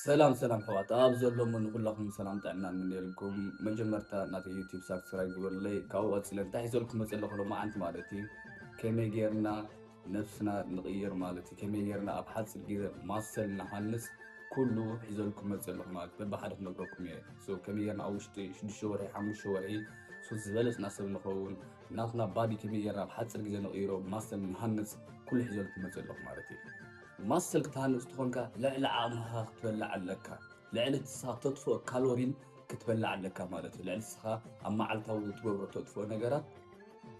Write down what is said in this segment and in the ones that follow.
ሰላም ሰላም ሕዋት ኣብ ዘሎምን ኩላኹም ሰላም ጥዕና እንነልኩም መጀመርታ ናተ ዩቲዩብ ሳብስክራይብ ግበርለይ ካብኡ ቀፂለ እንታይ ሒዘልኩም መፅእ ኣለኹ ሎማዓንቲ ማለት እዩ ከመይ ጌርና ነፍስና ንቕይር ማለት እዩ ከመይ ጌርና ኣብ ሓፂር ግዜ ማሰል ንሓንስ ኩሉ ሒዘልኩም መፅእ ኣለኹ ማለት በብሓደ ክነግረኩም እየ ከመይ ጌርና ኣብ ውሽጢ 6 ወርሒ 5 ወርሒ ዝበለፅና ሰብ ንኸውን ናትና ባዲ ከመይ ጌርና ኣብ ሓፂር ግዜ ንቕይሮ ማሰል ንሃንፅ ኩሉ ሒዘልኩም መፅእ ኣለኹ ማለት እዩ ማሰል ክትሃንፅ ትኾንካ ልዕሊ ዓቕምኻ ክትበላዕ ኣለካ ልዕሊ እስኻ ተጥፍኦ ካሎሪን ክትበላዕ ኣለካ ማለት እዩ ልዕሊ እስኻ ኣብ መዓልታዊ ትገብሮ ተጥፍኦ ነገራት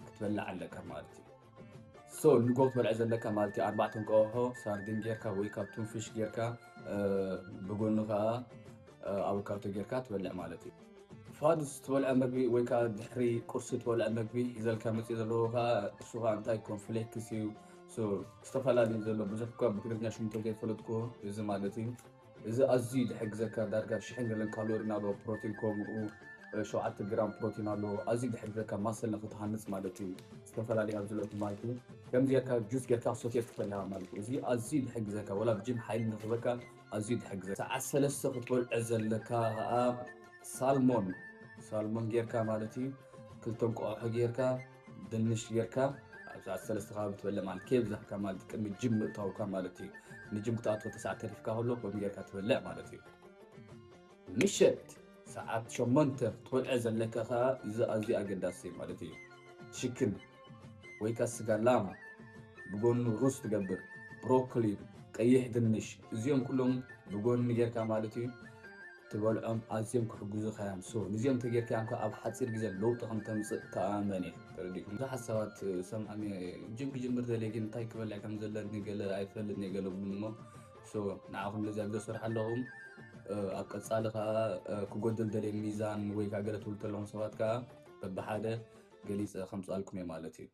ክትበላዕ ኣለካ ማለት እዩ ንጎ ክትበልዕ ዘለካ ማለት እዩ 4 እንቋቑሖ ሳርዲን ጌርካ ወይ ካብ ቱንፊሽ ጌርካ ብጎኑ ከዓ ኣቮካዶ ጌርካ ትበልዕ ማለት እዩ ፋዱስ ትበልዐ ምግቢ ወይ ከዓ ድሕሪ ቁርሲ ትበልዐ ምግቢ ሒዘልካ መፅእ ዘለዎ ከዓ እሱ ከዓ እንታይ ኮርንፍሌክስ እዩ ዝተፈላለዩ ዘሎ ብዙሕ እኳ ብትግርኛ ሽሙ ዘይፈለጥኩ እዚ ማለት እዩ እዚ ኣዝዩ ዝሕግዘካ ዳርጋ 1000 ገለን ካሎሪን ኣለዎ ፕሮቲን ከምኡ 7 ግራም ፕሮቲን ኣለዎ ኣዝዩ ዝሕግዘካ ማሰል ንኽትሃንፅ ማለት እዩ ዝተፈላለዩ ኣብ ዘለቱ ማለት እዩ ከምዚ ጌርካ ጁስ ጌርካ ሰትየት ትበልዕ ማለት እዩ እዚ ኣዝዩ ዝሕግዘካ ወላ ብጅም ሓይሊ ንኽበካ ኣዝዩ ዝሕግዘካ ሰዓት 3 ክትበልዖ ዘለካ ከዓ ሳልሞን ጌርካ ማለት እዩ 2 እንቋቑሖ ጌርካ ድንሽ ጌርካ ሰዓት 3 ከባቢ ትበልዕ ማለት ከይብዛሕካ ማለት ቅድሚ ጅም ምእታውካ ማለት እዩ ንጅም ክትኣትዎ ተሰዓት ተሪፍካ ከሎ ከምኡ ጌርካ ትበልዕ ማለት እዩ ምሸት ሰዓት 8 ትበልዖ ዘለካ ከዓ እዚ ኣዝዩ ኣገዳሲ ማለት እዩ ቺክን ወይ ከዓ ስጋ ላም ብጎኑ ሩዝ ትገብር ብሮኮሊ ቀይሕ ድንሽ እዚኦም ኩሎም ብጎኒ ጌርካ ማለት እዩ ትበልዖም ኣዝዮም ክሕግዙኻ እዮም ነዚኦም ተጌርካ ኣብ ሓፂር ግዜ ለውጢ ከም ተምፅእ ተኣመን እየ ተረዲእኩም ብዙሓት ሰባት ሰምዓኒ ጅም ክጅምር ዘለየ ግን እንታይ ክበልዕ ከም ዘለኒ ገለ ኣይፈልጥን እየ ገለ ብሎ እሞ ንዓኹም ነዚ ኣብ ዘሰርሕ ኣለኹም ኣብ ቀፃሊ ከዓ ክጎድል ደልየ ሚዛን ወይ ከዓ ገለ ትብሉ ዘለኹም ሰባት ከዓ በብሓደ ገሊፀ ከምፅኣልኩም እየ ማለት እዩ